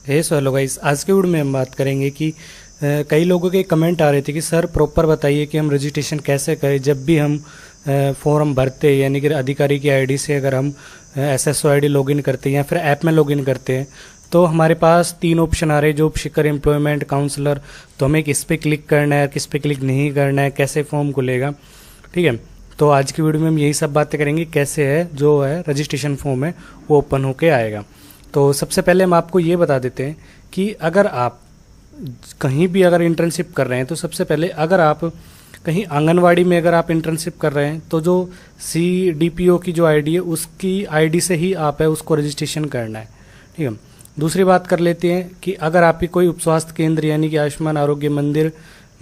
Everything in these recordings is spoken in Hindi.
हे सो हेलो गाइस, आज के वीडियो में हम बात करेंगे कि कई लोगों के कमेंट आ रहे थे कि सर प्रॉपर बताइए कि हम रजिस्ट्रेशन कैसे करें जब भी हम फॉर्म भरते हैं, यानी कि अधिकारी की आईडी से अगर हम SSO आईडी लॉगिन करते हैं या फिर ऐप में लॉगिन करते हैं तो हमारे पास 3 ऑप्शन आ रहे हैं, जॉब सीकर, एम्प्लॉयमेंट, काउंसलर। तो हमें किस पे क्लिक करना है, किस पे क्लिक नहीं करना है, कैसे फॉर्म खुलेगा। ठीक है, तो आज की वीडियो में हम यही सब बातें करेंगे, कैसे है जो है रजिस्ट्रेशन फॉर्म है वो ओपन होके आएगा। तो सबसे पहले हम आपको ये बता देते हैं कि अगर आप कहीं भी अगर इंटर्नशिप कर रहे हैं तो सबसे पहले अगर आप कहीं आंगनवाड़ी में अगर आप इंटर्नशिप कर रहे हैं तो जो CDPO की जो आईडी है उसकी आईडी से ही आप है उसको रजिस्ट्रेशन करना है। ठीक है, दूसरी बात कर लेते हैं कि अगर आपकी कोई उप स्वास्थ्य केंद्र यानी कि आयुष्मान आरोग्य मंदिर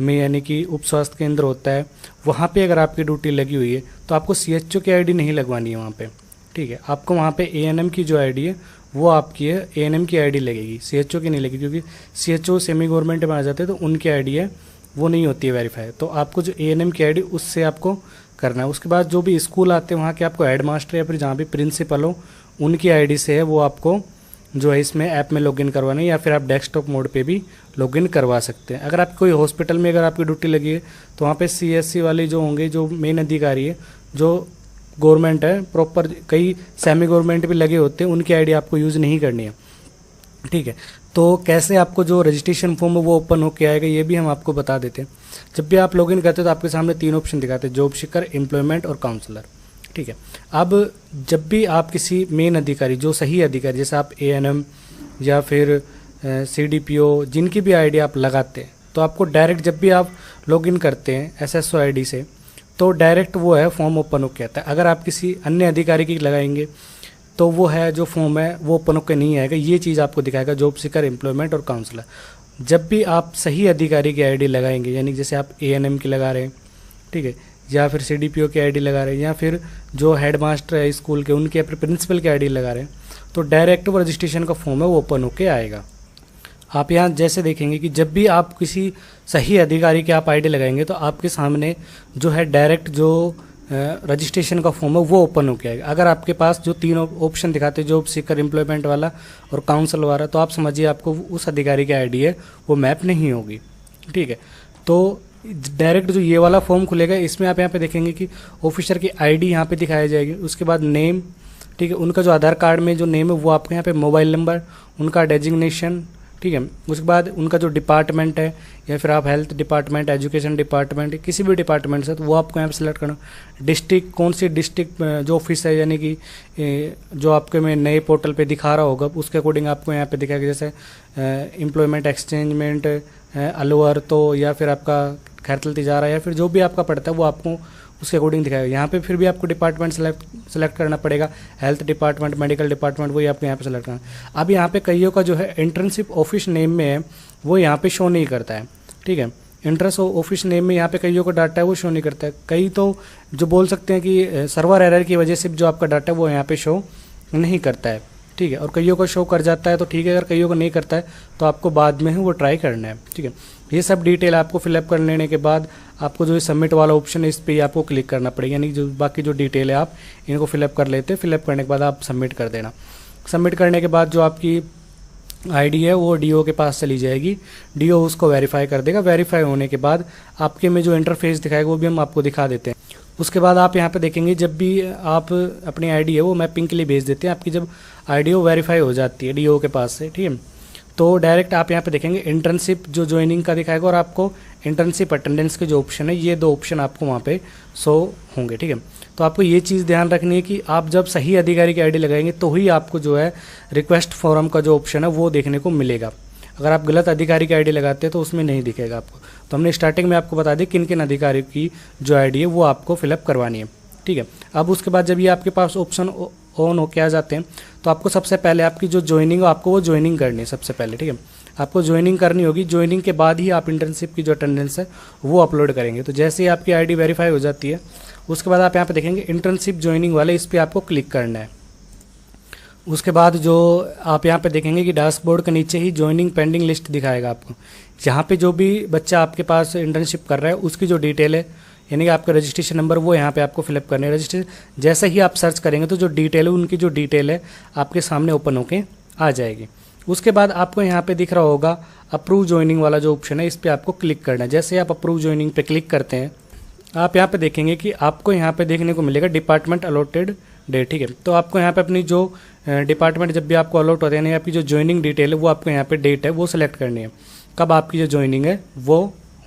में यानी कि उप स्वास्थ्य केंद्र होता है, वहाँ पे अगर आपकी ड्यूटी लगी हुई है तो आपको CHO की आईडी नहीं लगवानी है वहाँ पे। ठीक है, आपको वहाँ पे ANM की जो आईडी है वो आपकी है, ANM की आईडी लगेगी, CHO की नहीं लगेगी, क्योंकि CHO सेमी गवर्नमेंट में आ जाते हैं तो उनकी आईडी है वो नहीं होती है वेरीफाई। तो आपको जो ANM की आईडी उससे आपको करना है। उसके बाद जो भी स्कूल आते हैं वहाँ के आपको हेड मास्टर या फिर जहाँ भी प्रिंसिपल हो उनकी आईडी से है वो आपको जो है इसमें ऐप में लॉगिन करवाना है, या फिर आप डेस्कटॉप मोड पे भी लॉगिन करवा सकते हैं। अगर आप कोई हॉस्पिटल में अगर आपकी ड्यूटी लगी है तो वहाँ पे CSC वाले जो होंगे, जो मेन अधिकारी है, जो गवर्नमेंट है प्रॉपर, कई सेमी गवर्नमेंट भी लगे होते हैं, उनकी आईडी आपको यूज़ नहीं करनी है। ठीक है, तो कैसे आपको जो रजिस्ट्रेशन फॉर्म है वो ओपन होके आएगा ये भी हम आपको बता देते हैं। जब भी आप लॉगिन करते हैं तो आपके सामने 3 ऑप्शन दिखाते हैं, जॉब सीकर, एम्प्लॉयमेंट और काउंसलर। ठीक है, अब जब भी आप किसी मेन अधिकारी, जो सही अधिकारी, जैसे आप ANM या फिर CDPO जिनकी भी आईडी आप लगाते हैं तो आपको डायरेक्ट जब भी आप लॉगिन करते हैं SSO आईडी से तो डायरेक्ट वो है फॉर्म ओपन होके आता है। अगर आप किसी अन्य अधिकारी की लगाएंगे तो वो है जो फॉर्म है वो ओपन होके नहीं आएगा। ये चीज़ आपको दिखाएगा जॉब सीकर, एम्प्लॉयमेंट और काउंसलर। जब भी आप सही अधिकारी की आईडी लगाएंगे, यानी जैसे आप ANM की लगा रहे हैं, ठीक है, या फिर CDPO की आईडी लगा रहे हैं, या फिर जो हेड मास्टर है स्कूल के उनके प्रिंसिपल की आईडी लगा रहे हैं, तो डायरेक्ट वो रजिस्ट्रेशन का फॉर्म है वो ओपन होके आएगा। आप यहाँ जैसे देखेंगे कि जब भी आप किसी सही अधिकारी के आप आईडी लगाएंगे तो आपके सामने जो है डायरेक्ट जो रजिस्ट्रेशन का फॉर्म है वो ओपन होके आएगा। अगर आपके पास जो 3 ऑप्शन दिखाते हैं, जॉब सीकर, एम्प्लॉयमेंट वाला और काउंसिल वाला, तो आप समझिए आपको उस अधिकारी की आईडी है वो मैप नहीं होगी। ठीक है, तो डायरेक्ट जो ये वाला फॉर्म खुलेगा इसमें आप यहाँ पे देखेंगे कि ऑफिसर की आईडी यहाँ पे दिखाई जाएगी, उसके बाद नेम, ठीक है, उनका जो आधार कार्ड में जो नेम है वो आपके यहाँ पे, मोबाइल नंबर, उनका डेजिग्नेशन, ठीक है, उसके बाद उनका जो डिपार्टमेंट है, या फिर आप हेल्थ डिपार्टमेंट, एजुकेशन डिपार्टमेंट, किसी भी डिपार्टमेंट से, तो वो आपको यहाँ पे सेलेक्ट करना। डिस्ट्रिक्ट, कौन सी डिस्ट्रिक्ट जो ऑफिस है, यानी कि जो आपके में नए पोर्टल पे दिखा रहा होगा उसके अकॉर्डिंग आपको यहाँ पे दिखाएगा, जैसे एम्प्लॉयमेंट एक्सचेंजमेंट अलवर, तो या फिर आपका खैरतल तिजारा, या फिर जो भी आपका पड़ता है वो आपको उसके अकॉर्डिंग दिखाएगा। यहाँ पे फिर भी आपको डिपार्टमेंट सेलेक्ट करना पड़ेगा, हेल्थ डिपार्टमेंट, मेडिकल डिपार्टमेंट, वही आपको यहाँ पे सेलेक्ट करना। अब यहाँ पे कईयों का जो है इंटर्नशिप ऑफिस नेम में है वो यहाँ पे शो नहीं करता है। ठीक है, इंटर्नशिप ऑफिस नेम में यहाँ पे कईयों का डाटा है वो शो नहीं करता है। कई तो जो बोल सकते हैं कि सर्वर एरर की वजह से जो आपका डाटा है वो यहाँ पे शो नहीं करता है। ठीक है, और कईयों को शो कर जाता है तो ठीक है, अगर कईयों को नहीं करता है तो आपको बाद में ही वो ट्राई करना है। ठीक है, ये सब डिटेल आपको फिलअप कर लेने के बाद आपको जो सबमिट वाला ऑप्शन है इस पर ही आपको क्लिक करना पड़ेगा, यानी जो बाकी जो डिटेल है आप इनको फिलअप कर लेते हैं। फिलअप करने के बाद आप सबमिट कर देना। सबमिट करने के बाद जो आपकी आईडी है वो DO के पास चली जाएगी, DO उसको वेरीफाई कर देगा। वेरीफाई होने के बाद आपके में जो इंटरफेस दिखाएगा वो भी हम आपको दिखा देते हैं। उसके बाद आप यहाँ पे देखेंगे जब भी आप अपनी आईडी है वो मैपिंग के लिए भेज देते हैं, आपकी जब आईडी वो वेरीफाई हो जाती है DO के पास से, ठीक है, तो डायरेक्ट आप यहाँ पे देखेंगे इंटर्नशिप जो ज्वाइनिंग का दिखाएगा और आपको इंटर्नशिप अटेंडेंस के जो ऑप्शन है, ये 2 ऑप्शन आपको वहाँ पे शो होंगे। ठीक है, तो आपको ये चीज़ ध्यान रखनी है कि आप जब सही अधिकारी की आईडी लगाएंगे तो ही आपको जो है रिक्वेस्ट फॉर्म का जो ऑप्शन है वो देखने को मिलेगा। अगर आप गलत अधिकारी की आईडी लगाते हैं तो उसमें नहीं दिखेगा आपको। तो हमने स्टार्टिंग में आपको बता दी किन किन अधिकारी की जो आईडी है वो आपको फिलअप करवानी है। ठीक है, अब उसके बाद जब ये आपके पास ऑप्शन ऑन होके आ जाते हैं तो आपको सबसे पहले आपकी जो ज्वाइनिंग हो आपको वो ज्वाइनिंग करनी है सबसे पहले। ठीक है, आपको ज्वाइनिंग करनी होगी, ज्वाइनिंग के बाद ही आप इंटर्नशिप की जो अटेंडेंस है वो अपलोड करेंगे। तो जैसे ही आपकी आईडी वेरीफाई हो जाती है उसके बाद आप यहाँ पे देखेंगे इंटर्नशिप ज्वाइनिंग वाले, इस पर आपको क्लिक करना है। उसके बाद जो आप यहाँ पे देखेंगे कि डैशबोर्ड के नीचे ही ज्वाइनिंग पेंडिंग लिस्ट दिखाएगा आपको। यहाँ पे जो भी बच्चा आपके पास इंटर्नशिप कर रहा है उसकी जो डिटेल है, यानी कि आपका रजिस्ट्रेशन नंबर, वो यहाँ पे आपको फिलअप करने है। रजिस्ट्रेशन जैसे ही आप सर्च करेंगे तो जो डिटेल है उनकी जो डिटेल है आपके सामने ओपन होके आ जाएगी। उसके बाद आपको यहाँ पे दिख रहा होगा अप्रूव ज्वाइनिंग वाला जो ऑप्शन है, इस पर आपको क्लिक करना है। जैसे आप अप्रूव ज्वाइनिंग पे क्लिक करते हैं, आप यहाँ पे देखेंगे कि आपको यहाँ पे देखने को मिलेगा डिपार्टमेंट अलॉटेड डेट, ठीक है। तो आपको यहाँ पे अपनी जो डिपार्टमेंट जब भी आपको अलॉट होते हैं, यानी आपकी जो ज्वाइनिंग डिटेल है वो आपको यहाँ पे डेट है वो सिलेक्ट करनी है, कब आपकी जो ज्वाइनिंग है वो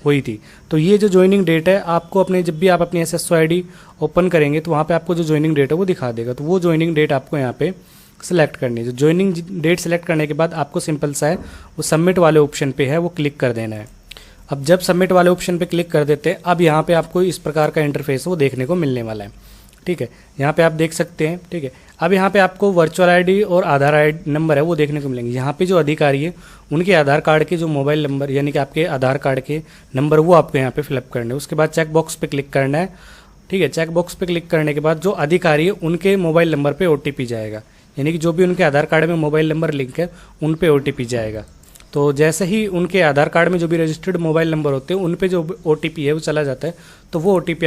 हुई थी। तो ये जो ज्वाइनिंग डेट है आपको अपने जब भी आप अपनी SSO ID ओपन करेंगे तो वहाँ पे आपको जो ज्वाइनिंग डेट है वो दिखा देगा। तो वो ज्वाइनिंग डेट आपको यहाँ पे सिलेक्ट करनी है। जो ज्वाइनिंग डेट सिलेक्ट करने के बाद आपको सिंपल सा है वो सबमिट वाले ऑप्शन पे है वो क्लिक कर देना है। अब जब सबमिट वाले ऑप्शन पे क्लिक कर देते हैं, अब यहाँ पे आपको इस प्रकार का इंटरफेस वो देखने को मिलने वाला है, ठीक है। यहाँ पे आप देख सकते हैं, ठीक है। अब यहाँ पे आपको वर्चुअल ID और आधार ID नंबर है वो देखने को मिलेंगे। यहाँ पे जो अधिकारी है उनके आधार कार्ड के जो मोबाइल नंबर यानी कि आपके आधार कार्ड के नंबर वो आपको यहाँ पे फिलअप करने हैं। उसके बाद चेक बॉक्स पे क्लिक करना है, ठीक है। चेक बॉक्स पे क्लिक करने के बाद जो अधिकारी है उनके मोबाइल नंबर पे OTP जाएगा, यानी कि जो भी उनके आधार कार्ड में मोबाइल नंबर लिंक है उन पे OTP जाएगा। तो जैसे ही उनके आधार कार्ड में जो भी रजिस्टर्ड मोबाइल नंबर होते हैं उन पे जो OTP है वो चला जाता है, तो वो OTP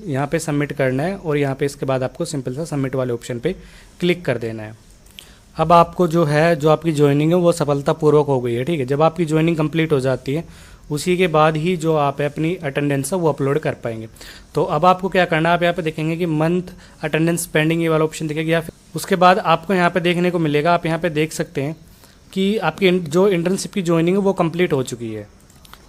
यहाँ पे सबमिट करना है और यहाँ पे इसके बाद आपको सिंपल सा सबमिट वाले ऑप्शन पे क्लिक कर देना है। अब आपको जो है जो आपकी ज्वाइनिंग है वो सफलतापूर्वक हो गई है, ठीक है। जब आपकी ज्वाइनिंग कंप्लीट हो जाती है उसी के बाद ही जो आप अपनी अटेंडेंस है वो अपलोड कर पाएंगे। तो अब आपको क्या करना है, आप यहाँ पे देखेंगे कि मंथ अटेंडेंस पेंडिंग ये वाला ऑप्शन दिखेगा। उसके बाद आपको यहाँ पे देखने को मिलेगा, आप यहाँ पे देख सकते हैं कि आपकी जो इंटर्नशिप की ज्वाइनिंग है वो कंप्लीट हो चुकी है।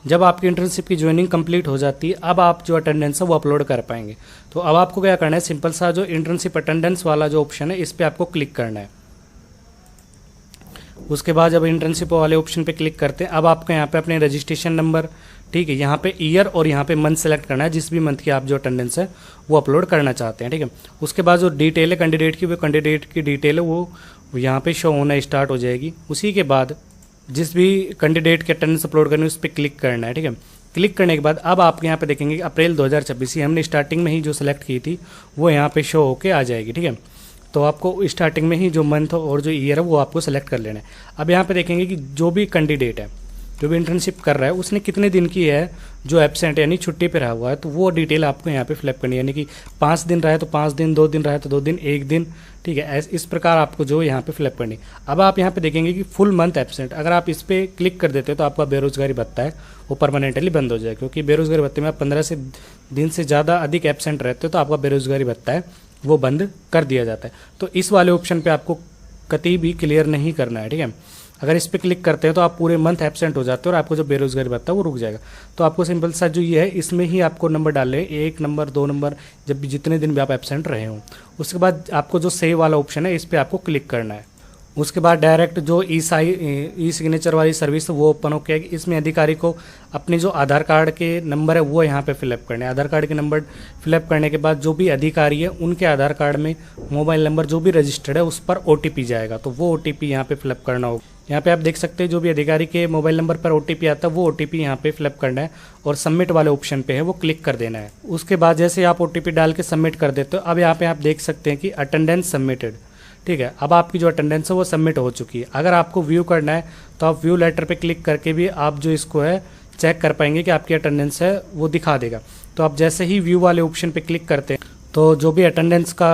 जब आपकी इंटर्नशिप की ज्वाइनिंग कंप्लीट हो जाती है, अब आप जो अटेंडेंस है वो अपलोड कर पाएंगे। तो अब आपको क्या करना है, सिंपल सा जो इंटर्नशिप अटेंडेंस वाला जो ऑप्शन है इस पर आपको क्लिक करना है। उसके बाद जब इंटर्नशिप वाले ऑप्शन पे क्लिक करते हैं, अब आपको यहाँ पे अपने रजिस्ट्रेशन नंबर, ठीक है, यहाँ पे ईयर और यहाँ पे मंथ सेलेक्ट करना है, जिस भी मंथ की आप जो अटेंडेंस है वो अपलोड करना चाहते हैं, ठीक है। उसके बाद जो डिटेल है कैंडिडेट की, वो कैंडिडेट की डिटेल है वो यहाँ पे शो होना स्टार्ट हो जाएगी। उसी के बाद जिस भी कैंडिडेट की अटेंडेंस अपलोड करनी है उस पर क्लिक करना है, ठीक है। क्लिक करने के बाद अब आप यहाँ पे देखेंगे कि अप्रैल 2026 ही हमने स्टार्टिंग में ही जो सेलेक्ट की थी वो यहाँ पे शो होके आ जाएगी, ठीक है। तो आपको स्टार्टिंग में ही जो मंथ और जो ईयर है वो आपको सेलेक्ट कर लेना है। अब यहाँ पे देखेंगे कि जो भी कैंडिडेट है, जो भी इंटर्नशिप कर रहा है, उसने कितने दिन की है जो एब्सेंट यानी छुट्टी पे रहा हुआ है, तो वो डिटेल आपको यहाँ पे फिलअप करनी है। यानी कि 5 दिन रहा है तो 5 दिन, 2 दिन रहा है तो 2 दिन, 1 दिन, ठीक है। इस प्रकार आपको जो यहाँ पे फिलअप करनी। अब आप यहाँ पे देखेंगे कि फुल मंथ एब्सेंट, अगर आप इस पर क्लिक कर देते हो तो आपका बेरोजगारी भत्ता है वो परमानेंटली बंद हो जाएगा, क्योंकि बेरोजगारी भत्ते में आप 15 दिन से ज़्यादा अधिक एब्सेंट रहते हो तो आपका बेरोजगारी भत्ता है वो बंद कर दिया जाता है। तो इस वाले ऑप्शन पे आपको कतई भी क्लियर नहीं करना है, ठीक है। अगर इस पर क्लिक करते हैं तो आप पूरे मंथ एब्सेंट हो जाते हो और आपको जो बेरोजगारी भत्ता है वो रुक जाएगा। तो आपको सिंपल सा जो ये है इसमें ही आपको नंबर डालने, 1 नंबर 2 नंबर, जब भी जितने दिन भी आप एब्सेंट रहे हों। उसके बाद आपको जो सेव वाला ऑप्शन है इस पर आपको क्लिक करना है। उसके बाद डायरेक्ट जो ई सिग्नेचर वाली सर्विस वो ओपन होकर आएगी। इसमें अधिकारी को अपने जो आधार कार्ड के नंबर है वो यहाँ पे फिलअप करने हैं। आधार कार्ड के नंबर फिलअप करने के बाद जो भी अधिकारी है उनके आधार कार्ड में मोबाइल नंबर जो भी रजिस्टर्ड है उस पर OTP जाएगा, तो वो OTP यहाँ पे फिलअप करना होगा। यहाँ पे आप देख सकते हैं जो भी अधिकारी के मोबाइल नंबर पर OTP आता है वो OTP यहाँ पे फिलअप करना है और सबमिट वाले ऑप्शन पे है वो क्लिक कर देना है। उसके बाद जैसे आप OTP डाल के सबमिट कर देते हो, अब यहाँ पे आप देख सकते हैं कि अटेंडेंस सबमिटेड, ठीक है। अब आपकी जो अटेंडेंस है वो सबमिट हो चुकी है। अगर आपको व्यू करना है तो आप व्यू लेटर पे क्लिक करके भी आप जो इसको है चेक कर पाएंगे कि आपकी अटेंडेंस है वो दिखा देगा। तो आप जैसे ही व्यू वाले ऑप्शन पे क्लिक करते हैं तो जो भी अटेंडेंस का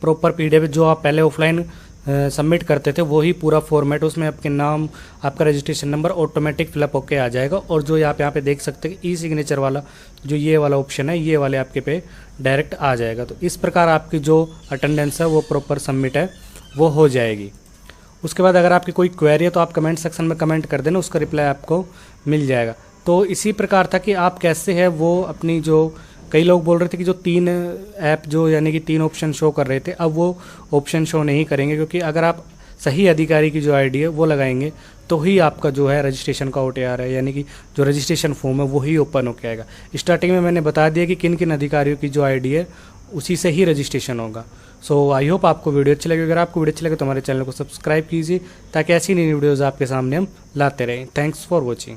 प्रॉपर PDF जो आप पहले ऑफलाइन सबमिट करते थे वही पूरा फॉर्मेट, उसमें आपके नाम, आपका रजिस्ट्रेशन नंबर ऑटोमेटिक फिलअप होके आ जाएगा। और जो आप यहाँ पे देख सकते हैं ई सिग्नेचर वाला जो ये वाला ऑप्शन है ये वाले आपके पे डायरेक्ट आ जाएगा। तो इस प्रकार आपकी जो अटेंडेंस है वो प्रॉपर सबमिट है वो हो जाएगी। उसके बाद अगर आपकी कोई क्वेरी है तो आप कमेंट सेक्शन में कमेंट कर देना, उसका रिप्लाई आपको मिल जाएगा। तो इसी प्रकार था कि आप कैसे है वो अपनी जो, कई लोग बोल रहे थे कि जो 3 ऐप जो यानी कि 3 ऑप्शन शो कर रहे थे अब वो ऑप्शन शो नहीं करेंगे, क्योंकि अगर आप सही अधिकारी की जो ID है वो लगाएंगे तो ही आपका जो है रजिस्ट्रेशन का OTR है यानी कि जो रजिस्ट्रेशन फॉर्म है वही ओपन होकर आएगा। स्टार्टिंग में मैंने बता दिया कि किन किन अधिकारियों की जो ID है उसी से ही रजिस्ट्रेशन होगा। सो आई होप आपको वीडियो अच्छी लगी। अगर आपको वीडियो अच्छी लगे तो हमारे चैनल को सब्सक्राइब कीजिए ताकि ऐसी नई वीडियोज़ आपके सामने हम लाते रहें। Thanks for watching.